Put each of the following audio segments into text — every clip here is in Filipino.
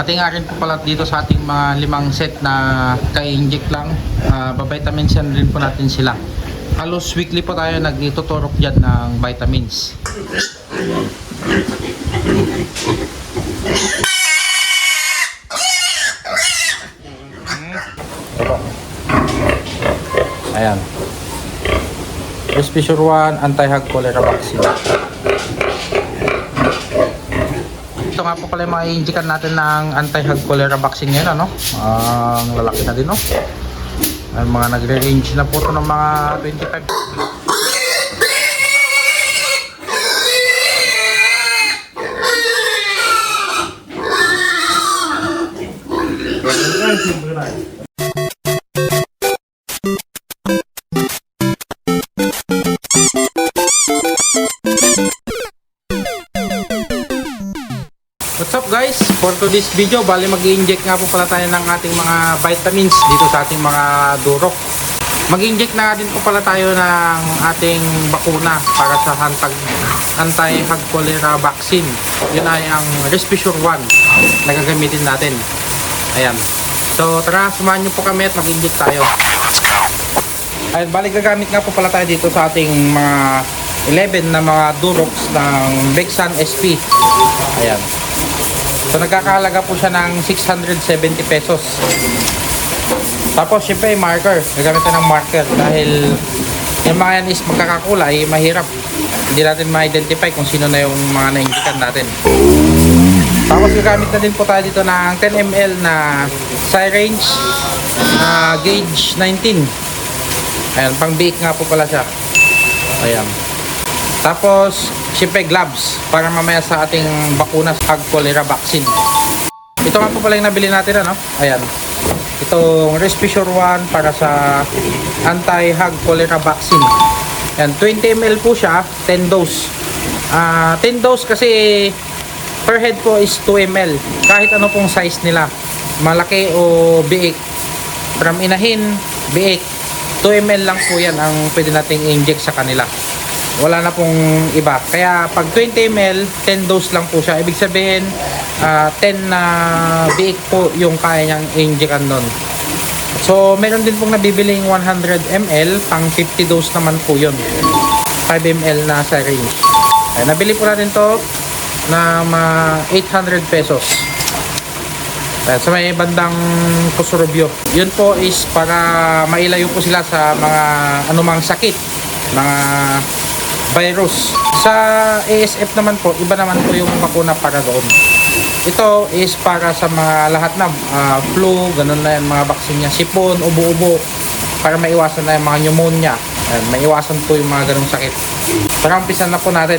Pati nga rin po pala dito sa ating mga 5 set na ka-inject lang, vitamins yan rin po natin sila. Halos weekly po tayo nagtuturok dyan ng vitamins. Ayan. Respicio 1 anti-hog cholera vaccine. Ito nga po pala yung mga i-injikan natin ng anti-hog cholera vaccine ngayon, ano? Ang lalaki na din, no? Ay, mga nagre-range na po ito ng mga 25. What's up guys? For today's video, bali mag-i-inject nga po pala tayo ng ating mga vitamins dito sa ating mga durok. Mag-i-inject na din po pala tayo ng ating bakuna para sa anti-hog cholera vaccine. Yun ay ang Respicio 1 na gagamitin natin. Ayan. So tara, samahan nyo po kami at mag-i-inject tayo. Ayan, bali gagamit nga po pala tayo dito sa ating mga 11 na mga duroks ng Bexan SP. Ayan. So nagkakahalaga po siya ng 670 pesos. Tapos syempre marker, gagamit tayo ng marker dahil yung mga yan is magkakakulay, mahirap. Hindi natin ma-identify kung sino na yung mga na-injikan natin. Tapos gagamit na din po tayo dito ng 10 ml na syringe gauge 19. Ayan, pang biik nga po pala siya. Ayan. Tapos syempre gloves para mamaya sa ating bakuna sa hog cholera vaccine. Ito nga po pala yung nabili natin, ano? Ayan. Itong Respicio 1 para sa anti-hog cholera vaccine. Ayan, 20 ml po siya, 10 dose. 10 dose kasi per head po is 2 ml. Kahit ano pong size nila. Malaki o biik. From inahin, biik. 2 ml lang po yan ang pwede nating i-inject sa kanila. Wala na pong iba. Kaya pag 20 ml, 10 dose lang po siya. Ibig sabihin, 10 na biik po yung kaya niyang i-injectan nun. So, meron din pong nabibiling 100 ml, pang 50 dose naman po yun. 5 ml na syringe. Ay, nabili po natin to na 800 pesos. Ay, sa may bandang Kusurubyo. Yun po is para mailayo po sila sa mga anumang sakit. Mga virus. Sa ASF naman po, iba naman po yung bakuna para doon. Ito is para sa mga lahat na flu, ganun na yan, mga vaccine niya, sipon, ubo-ubo, para maiwasan na yung mga pneumonia. Ayan, maiwasan po yung mga ganung sakit. Tara, umpisan na po natin.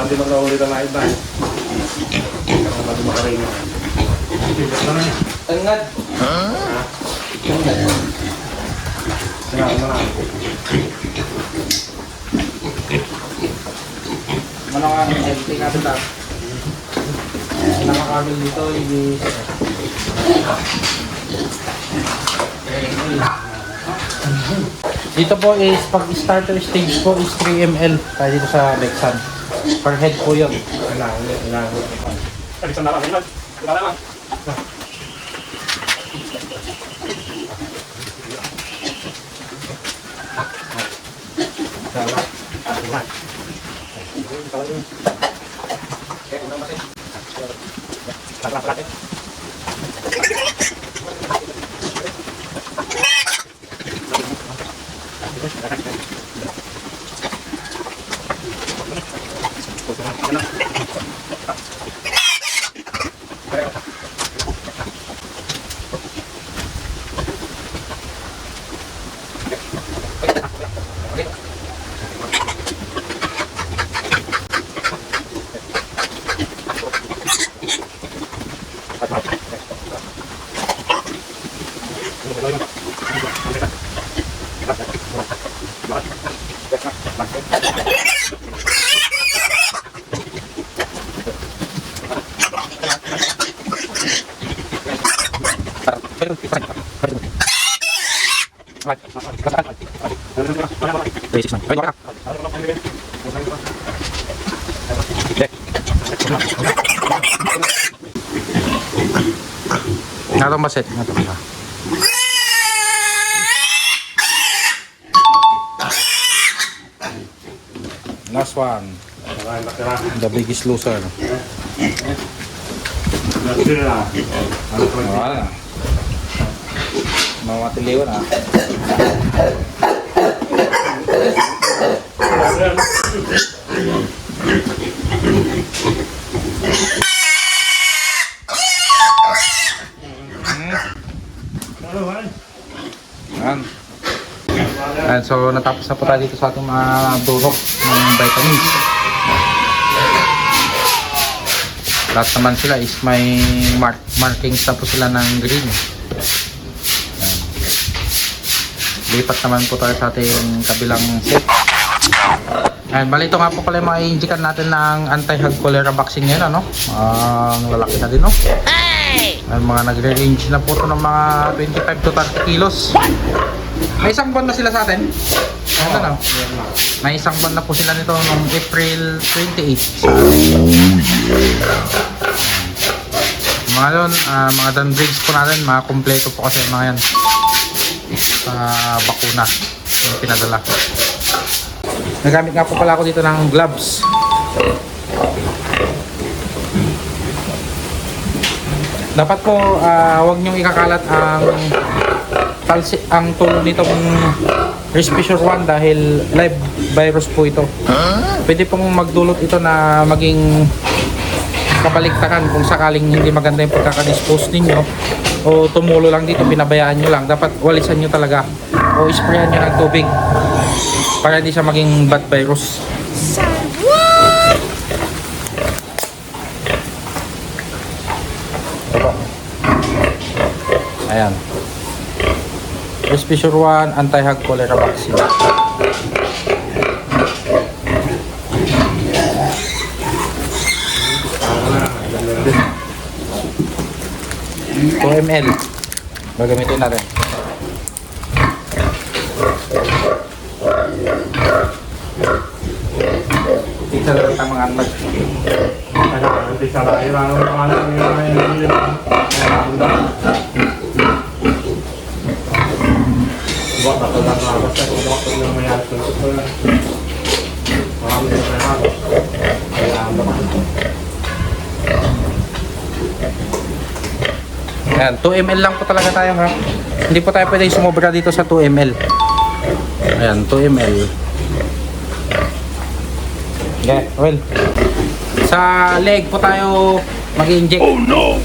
Hindi mag-naulit ang lahat na. Para natin makarin. Tangad. Tangad. Mana nga ang editing natin lang. Nakakabel dito, hindi... Dito po is, pag starter stage po is 3 ml tayo dito sa Bexan. Per head po yun. Alisan na lang. Wala lang. Pero Natong baset, natong ba? Last one. The biggest loser. Wala na. Mamatiliw na. Yan. And so natapos na po tayo dito sa ating mga durok ng vitamins. Lahat naman sila is may markings na po sila ng green. Yan. Lipat naman po tayo sa ating kabilang set. And bali ito nga po pala yung mga i-injikan natin ng anti-hog cholera vaccine ngayon, ano? Ang lalaki na din, no? Ay, mga nagre-range na po ito ng mga 25 to 30 kilos. May isang buwan na sila sa atin. Ano na? May isang buwan na po sila nito noong April 28 sa atin. Mga yun, mga done breeds po natin, mga kompleto po kasi mga yan sa bakuna yung pinadala. Nagamit nga po pala ako dito ng gloves. Dapat po huwag niyong ikakalat ang tool nitong Respissure 1 dahil live virus po ito. Pwede pong magdulot ito na maging kabaligtaran kung sakaling hindi maganda yung pagkakadispose ninyo o tumulo lang dito, pinabayaan nyo lang. Dapat walisan nyo talaga o sprayan nyo ng tubig para hindi siya maging bad virus. Ayan. Respissure 1 anti-hog cholera vaccine. Ito ml. Gagamitin natin. Isa lang ang mga antag. Nanti salah irang mana ini. Buat apa apa saya waktu yang mayat itu. Orang yang sehat. Ayan, 2 ml lang po talaga tayo ha. Hindi po tayo pwede sumobra dito sa 2 ml. Ayan, 2 ml. Okay, well. Sa leg po tayo mag-inject. Oh no!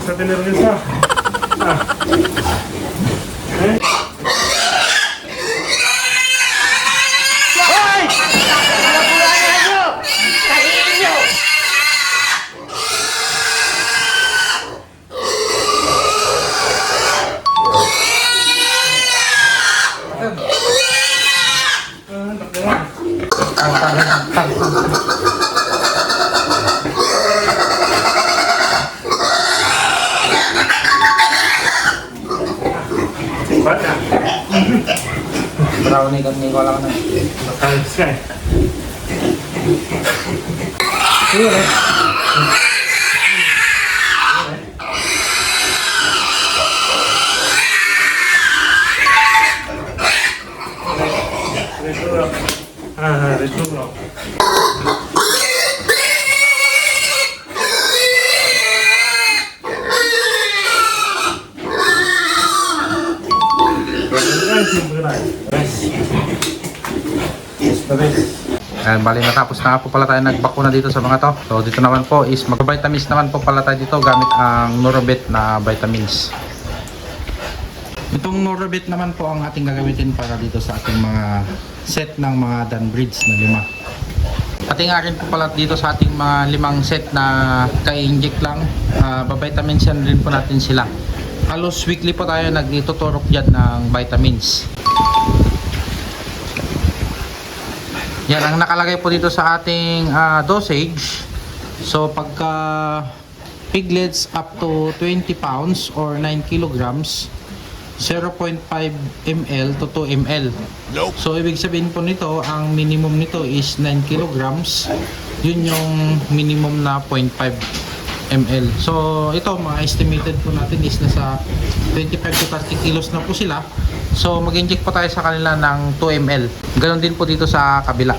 Bisa tener bisa. Brownie kan ko lang na. Matalis ka eh. Dito bro. Ayan, bali natapos na po pala tayo nagbakuna dito sa mga to. So dito naman po is mag-vitamins naman po pala tayo dito gamit ang Norobet na vitamins. Itong Norbit naman po ang ating gagamitin para dito sa ating mga set ng mga Danbridge na 5. Pati nga rin po pala dito sa ating mga 5 set na ka-inject lang, vitamins yan rin po natin sila. Halos weekly po tayo nagtuturok dyan ng vitamins. Yan ang nakalagay po dito sa ating dosage. So pagka piglets up to 20 pounds or 9 kilograms, 0.5 ml to 2 ml. So ibig sabihin po nito, ang minimum nito is 9 kilograms. Yun yung minimum na 0.5 ml. So ito, mga estimated po natin is nasa 25 to 30 kilos na po sila. So mag-inject po tayo sa kanila ng 2 ml. Ganon din po dito sa kabila.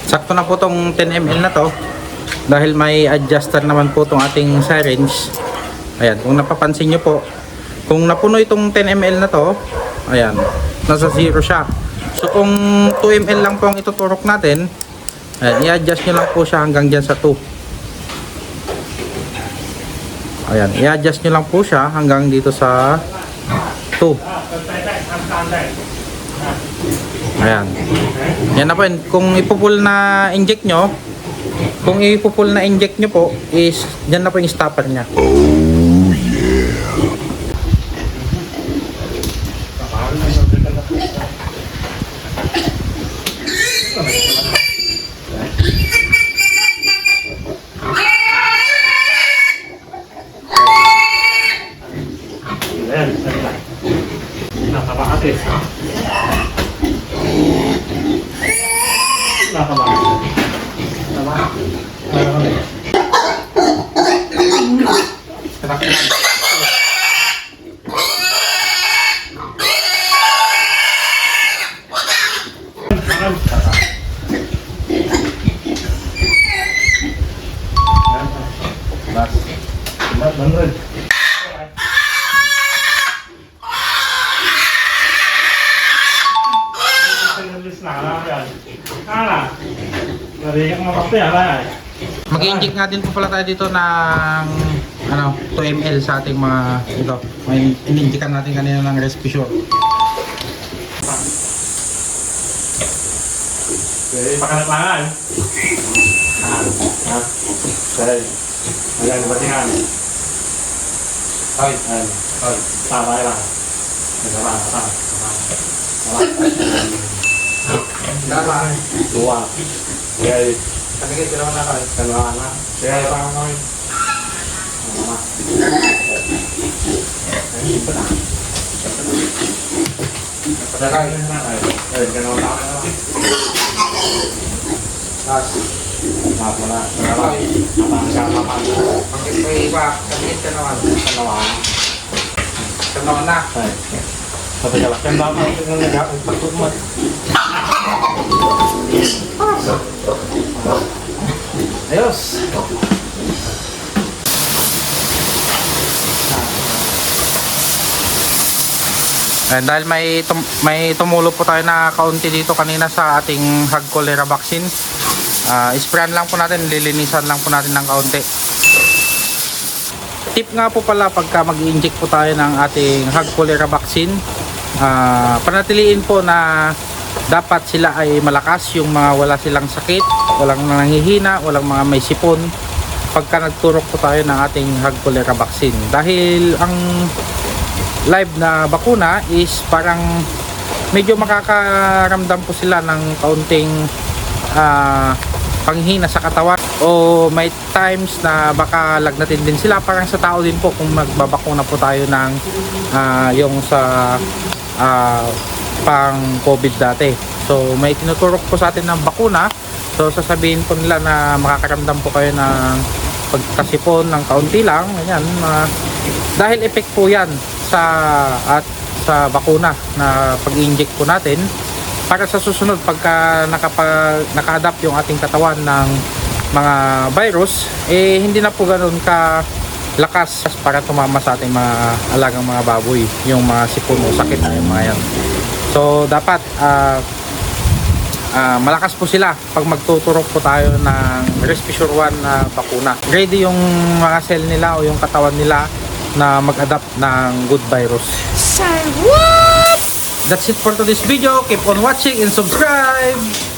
Sakto na po tong 10 ml na to dahil may adjuster naman po tong ating syringe. Ayan, kung napapansin nyo po, kung napuno itong 10 ml na to, ayan, nasa 0 siya. So kung 2 ml lang po ang ituturok natin, ayan, i-adjust nyo lang po siya hanggang dyan sa 2. Ayan, i-adjust nyo lang po siya hanggang dito sa 2. Ayan. Yan na po yun. Kung ipupul na inject nyo, po is dyan na po yung stopper nya. Ayan, nakabakate. Mag-inject nga din po pala tayo dito ng 2 ml sa ating mga ito. May ininjikan natin kanina ng Rescue. Okay, pakalatlangan. Okay. Ayan, batingan. Hoy. Hoy. Tama lang. Tama. Tama. Dua. Okay. Kanigay ko naman na kayo. Dalawa na. Kaya parang kami. Tama. Padagay. Ayun, gano'n na ako. Tapos, Lahat mo na. Napakasama. bakit may iba? Kanigay ka naman. Kanawan na. Ay. Sabi ka lang. Kaya ba ako yung nag-pagtut mo? Ayos. Dahil may tumulo po tayo na kaunti dito kanina sa ating hog cholera vaccine. Sprayan lang po natin, lilinisan lang po natin ng kaunti. Tip nga po pala pagka mag-inject po tayo ng ating hog cholera vaccine, panatiliin po na dapat sila ay malakas, yung mga wala silang sakit, walang nanghihina, walang mga may sipon pagka nagturok po tayo ng ating hog cholera vaccine. Dahil ang live na bakuna is parang medyo makakaramdam po sila ng kaunting panghina sa katawan, o may times na baka lagnatin din sila, parang sa tao din po kung magbabakuna po tayo ng yung sa pang COVID dati. So may tinuturok po sa atin ng bakuna, so sasabihin po nila na makakaramdam po kayo ng pagkasipon ng kaunti lang, ganyan, dahil effect po yan sa bakuna na pag-inject po natin, para sa susunod pagka naka-adapt yung ating katawan ng mga virus, hindi na po ganoon ka lakas para tumama sa ating mga alagang mga baboy, yung mga sipon o sakit na yung mga yan. So dapat malakas po sila pag magtuturok po tayo ng Respiture 1 na bakuna. Ready yung mga cell nila o yung katawan nila na mag-adapt ng good virus. Sir, what? That's it for today's video. Keep on watching and subscribe!